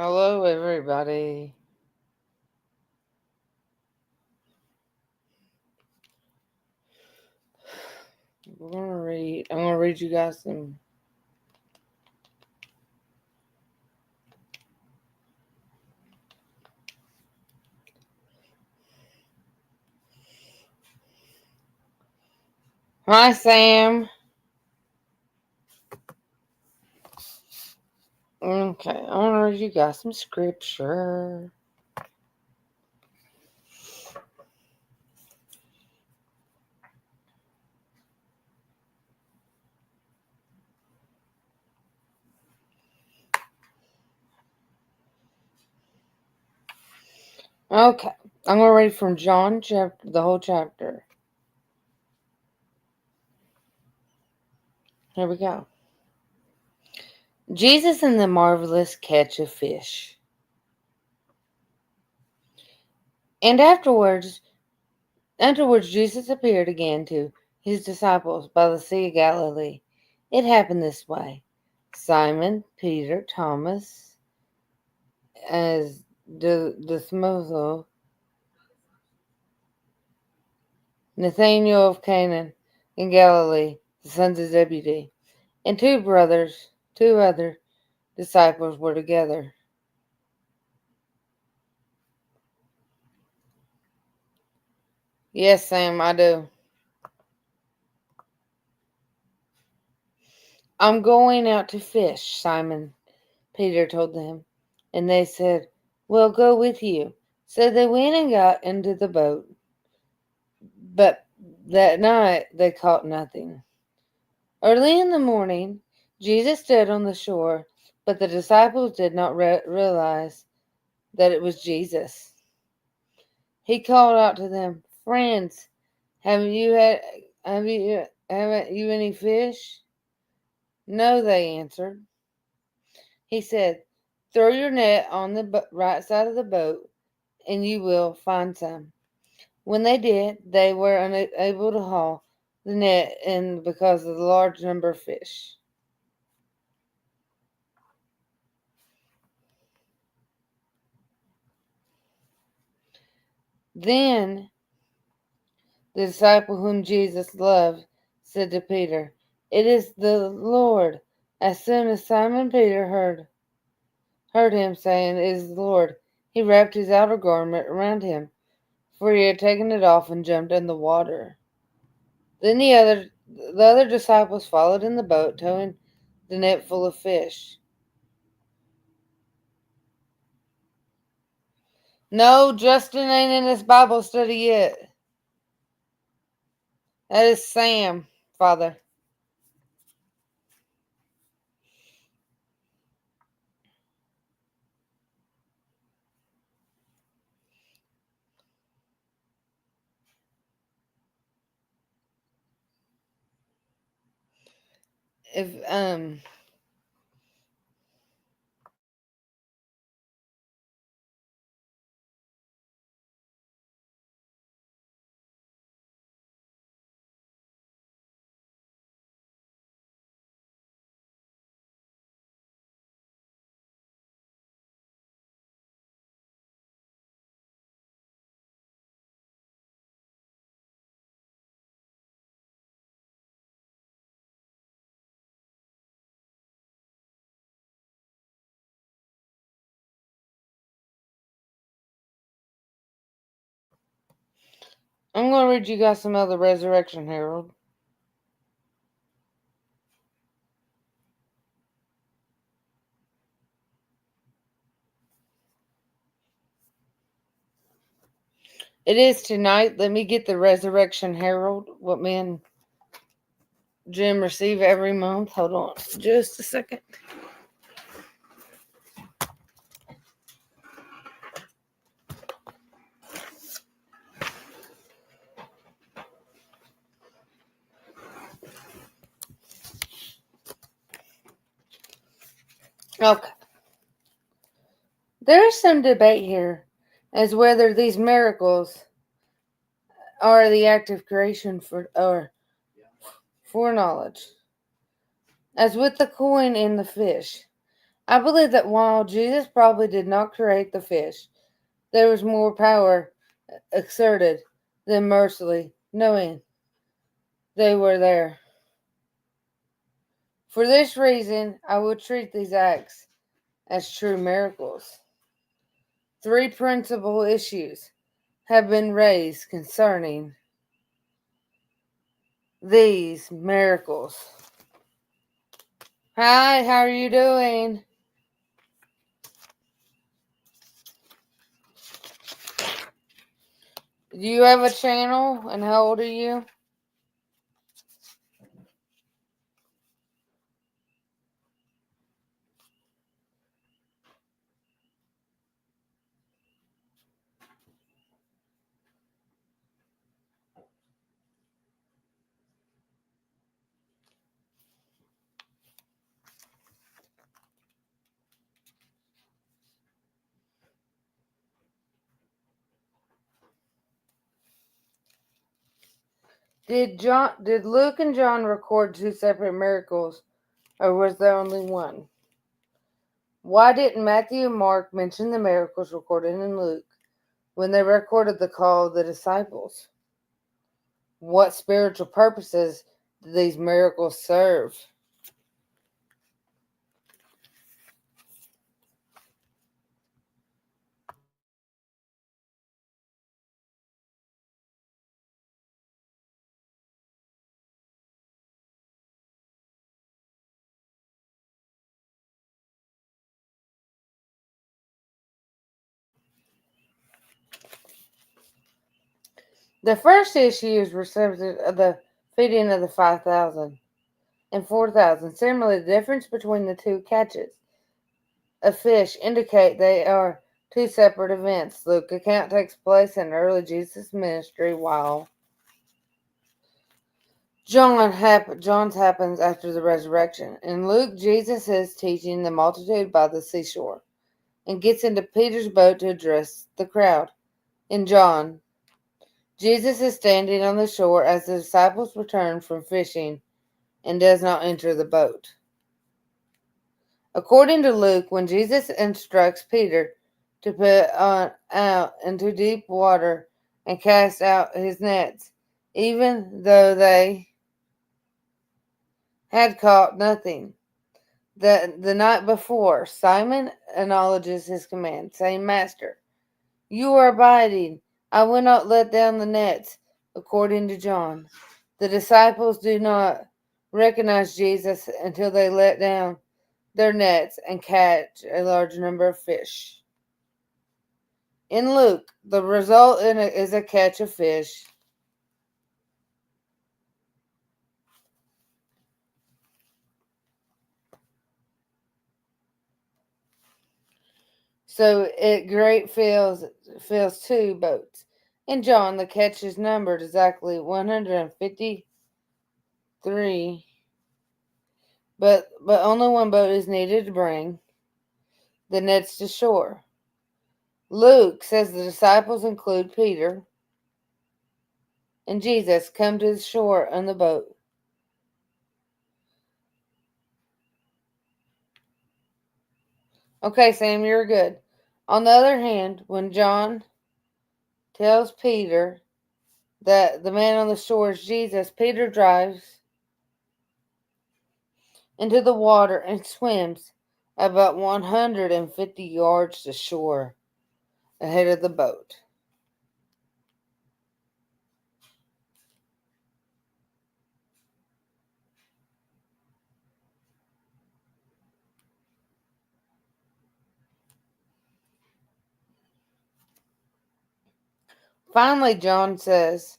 Hello, everybody. I'm gonna read you guys some. Hi, Sam. Okay, I'm gonna read you guys some scripture. Okay, I'm gonna read from John chapter, the whole chapter. Here we go. Jesus and the marvelous catch of fish. And afterwards, Jesus appeared again to his disciples by the Sea of Galilee. It happened this way: Simon, Peter, Thomas, as Dismoso, Nathanael of Canaan in Galilee, the sons of Zebedee, and two other disciples were together. Yes, Sam, I do. I'm going out to fish, Simon, Peter told them. And they said, "We'll go with you." So they went and got into the boat. But that night they caught nothing. Early in the morning, Jesus stood on the shore, but the disciples did not realize that it was Jesus. He called out to them, "Friends, haven't you any fish?" "No," they answered. He said, "Throw your net on the right side of the boat, and you will find some." When they did, they were unable to haul the net in because of the large number of fish. Then the disciple whom Jesus loved said to Peter, "It is the Lord." As soon as Simon Peter heard him saying, "It is the Lord," he wrapped his outer garment around him, for he had taken it off, and jumped in the water. Then the other disciples followed in the boat, towing the net full of fish. No, Justin ain't in this Bible study yet. That is Sam, Father. If I'm gonna read you guys some other Resurrection Herald. It is tonight. Let me get the Resurrection Herald, what me and Jim receive every month. Hold on just a second. Okay. There is some debate here as whether these miracles are the act of creation or foreknowledge. As with the coin and the fish, I believe that while Jesus probably did not create the fish, there was more power exerted than mercifully knowing they were there. For this reason, I will treat these acts as true miracles. Three principal issues have been raised concerning these miracles. Hi, how are you doing? Do you have a channel, and how old are you? Did Luke and John record two separate miracles, or was there only one? Why didn't Matthew and Mark mention the miracles recorded in Luke when they recorded the call of the disciples? What spiritual purposes do these miracles serve? The first issue is receptive of the feeding of the 5,000 and 4,000. Similarly, the difference between the two catches of fish indicate they are two separate events. Luke's account takes place in early Jesus' ministry, while John's happens after the resurrection. In Luke, Jesus is teaching the multitude by the seashore and gets into Peter's boat to address the crowd. In John, Jesus is standing on the shore as the disciples return from fishing and does not enter the boat. According to Luke, when Jesus instructs Peter to put out into deep water and cast out his nets, even though they had caught nothing. The night before, Simon acknowledges his command, saying, Master, you are abiding. I will not let down the nets, according to John. The disciples do not recognize Jesus until they let down their nets and catch a large number of fish. In Luke, the result is a catch of fish. So it great fills two boats. In John, the catch is numbered exactly 153, but only one boat is needed to bring the nets to shore. Luke says the disciples include Peter and Jesus come to the shore on the boat. Okay, Sam, you're good. On the other hand, when John tells Peter that the man on the shore is Jesus, Peter dives into the water and swims about 150 yards to shore ahead of the boat. Finally, John says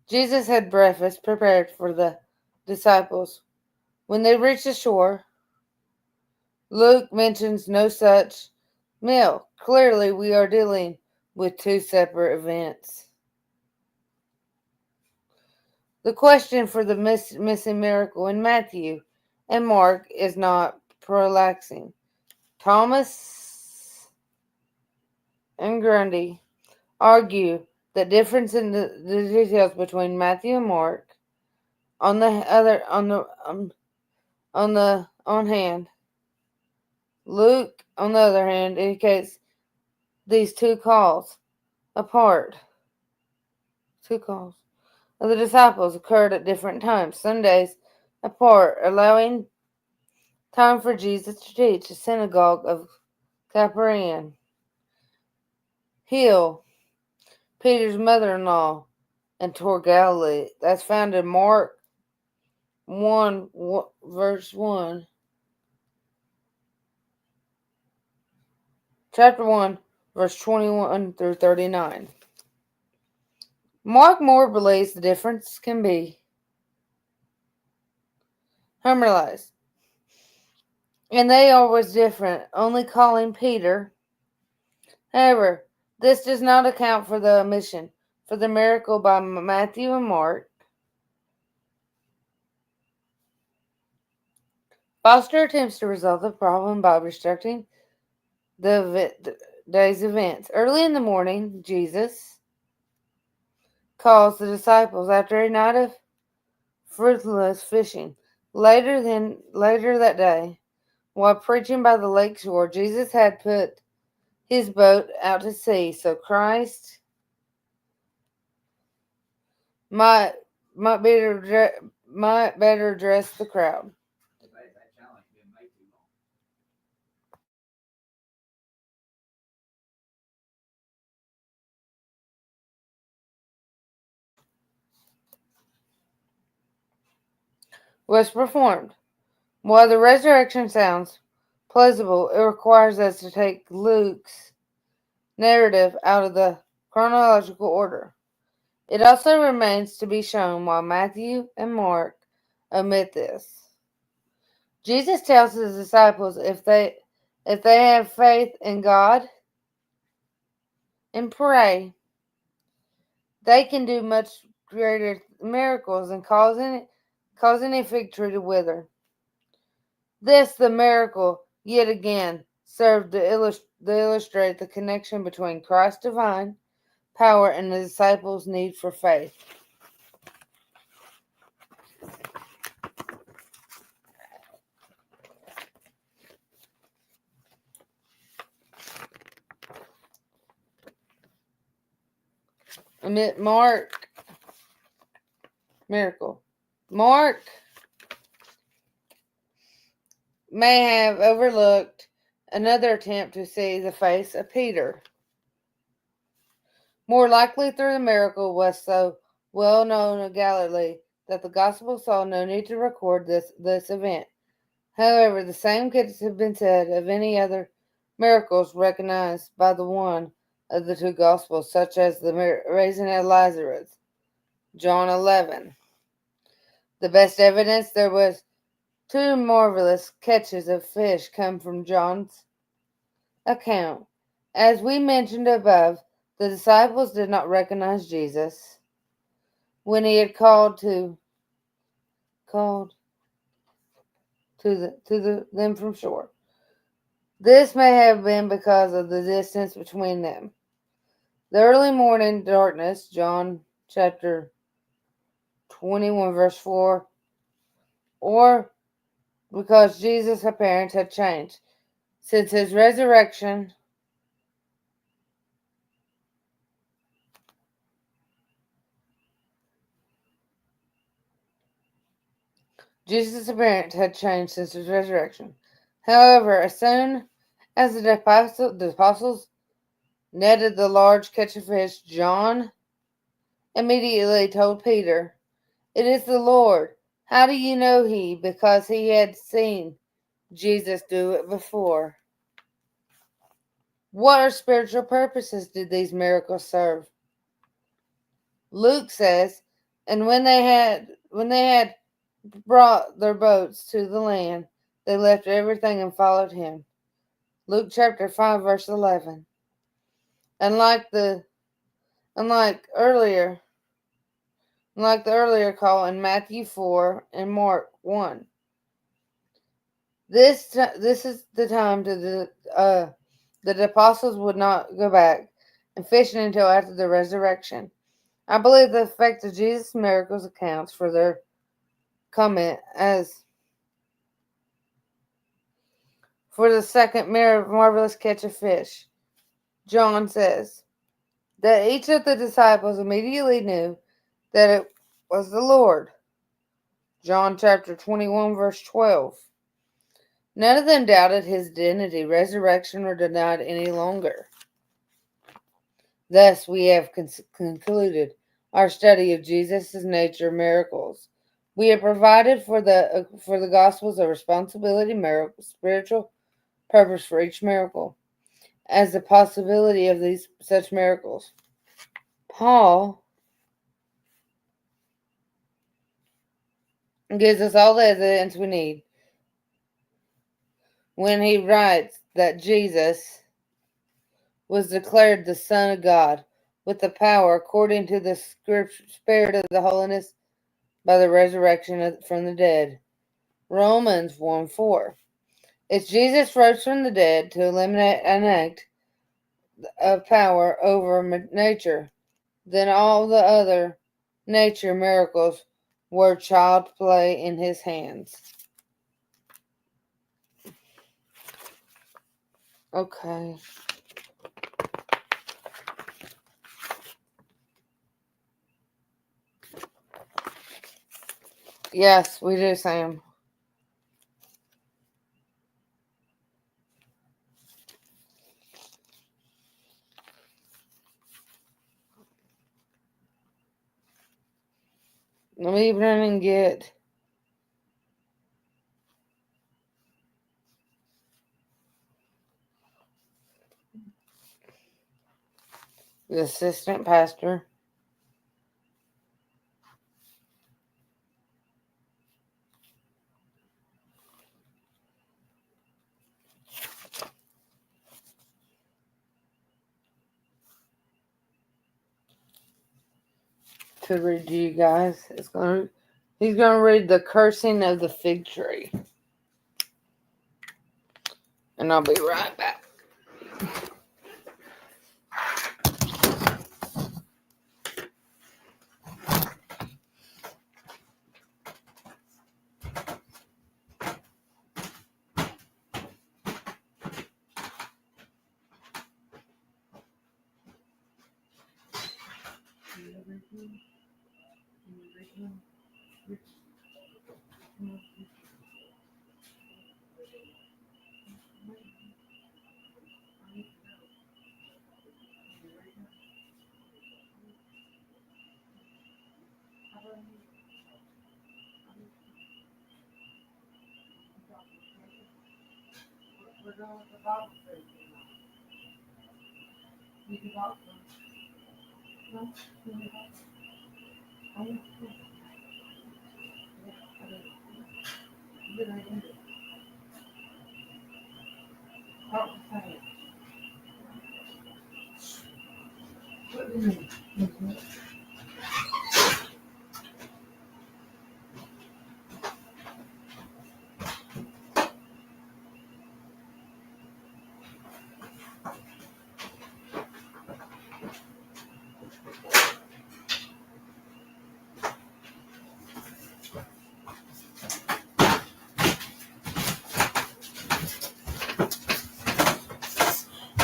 Jesus had breakfast prepared for the disciples. When they reached the shore, Luke mentions no such meal. Clearly, we are dealing with two separate events. The question for the missing miracle in Matthew and Mark is not perplexing. Thomas and Grundy argue the difference in the details between Matthew and Mark. On the hand, Luke, on the other hand, indicates these two calls apart. Two calls of the disciples occurred at different times, Sundays apart, allowing time for Jesus to teach the synagogue of Capernaum, heal Peter's mother-in-law, and tour Galilee. That's found in Mark 1, verse 1. Chapter 1, verse 21 through 39. Mark Moore believes the difference can be harmonized, and they are was different, only calling Peter. However, this does not account for the omission for the miracle by Matthew and Mark. Foster attempts to resolve the problem by restricting the day's events. Early in the morning, Jesus calls the disciples after a night of fruitless fishing. Later that day, while preaching by the lake shore, Jesus had put his boat out to sea so Christ might better address the crowd. Was performed. While the resurrection sounds plausible, it requires us to take Luke's narrative out of the chronological order. It also remains to be shown why Matthew and Mark omit this. Jesus tells his disciples if they have faith in God and pray, they can do much greater miracles than causing a fig tree to wither. This, the miracle, yet again, served to illustrate the connection between Christ's divine power and the disciples' need for faith. Mark, miracle. Mark may have overlooked another attempt to see the face of Peter. More likely through the miracle was so well known in Galilee that the Gospel saw no need to record this event. However, the same could have been said of any other miracles recognized by the one of the two Gospels, such as the raising of Lazarus, John 11. The best evidence there was two marvelous catches of fish come from John's account. As we mentioned above, the disciples did not recognize Jesus when he had called to them from shore. This may have been because of the distance between them. The early morning darkness, John chapter 21, verse 4, or because Jesus' appearance had changed. Since his resurrection, Jesus' appearance had changed since his resurrection. However, as soon as the apostles netted the large catch of fish, John immediately told Peter, "It is the Lord." How do you know he? Because he had seen Jesus do it before. What spiritual purposes did these miracles serve? Luke says, and when they had brought their boats to the land, they left everything and followed him. Luke chapter 5, verse 11. Unlike the earlier call in Matthew 4 and Mark 1. This is the time the apostles would not go back and fishing until after the resurrection. I believe the effect of Jesus' miracles accounts for their comment as for the second marvelous catch of fish. John says that each of the disciples immediately knew that it was the Lord. John chapter 21, verse 12. None of them doubted his identity, resurrection, or denied any longer. Thus, we have concluded our study of Jesus' nature miracles. We have provided for the Gospels a responsibility, miracle, spiritual purpose for each miracle, as the possibility of these such miracles. Paul gives us all the evidence we need when he writes that Jesus was declared the Son of God with the power according to the Spirit of the holiness by the resurrection from the dead. Romans 1:4. If Jesus rose from the dead to eliminate an act of power over nature, then all the other nature miracles were child play in his hands. Okay. Yes, we do, Sam. Let me run and get the assistant pastor. To read to you guys. He's gonna read the cursing of the fig tree. And I'll be right back.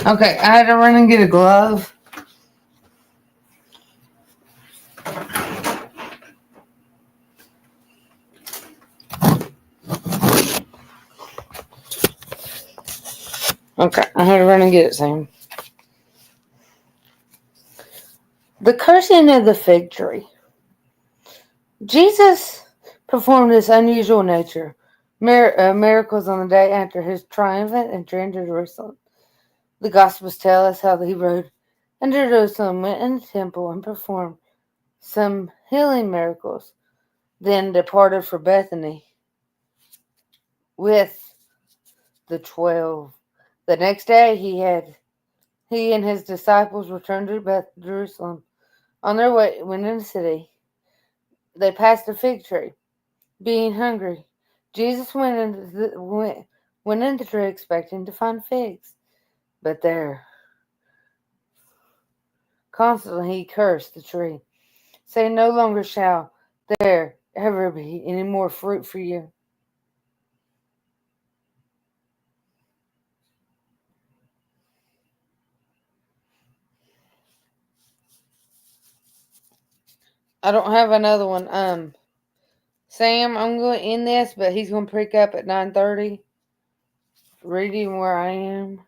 Okay, I had to run and get a glove. Okay, I had to run and get it, Sam. The cursing of the fig tree. Jesus performed this unusual nature miracles on the day after his triumphant entry into Jerusalem. The Gospels tell us how he rode into Jerusalem, went in the temple, and performed some healing miracles, then departed for Bethany with the 12. The next day he and his disciples returned to Jerusalem. On their way, when in the city, they passed a fig tree. Being hungry, Jesus went into the tree expecting to find figs, but there, constantly he cursed the tree, saying, "No longer shall there ever be any more fruit for you." I don't have another one. Sam, I'm going to end this, but he's going to pick up at 9:30. Reading where I am.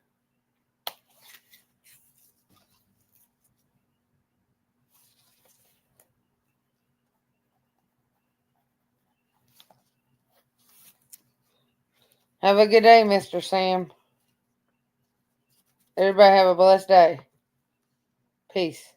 Have a good day, Mr. Sam. Everybody have a blessed day. Peace.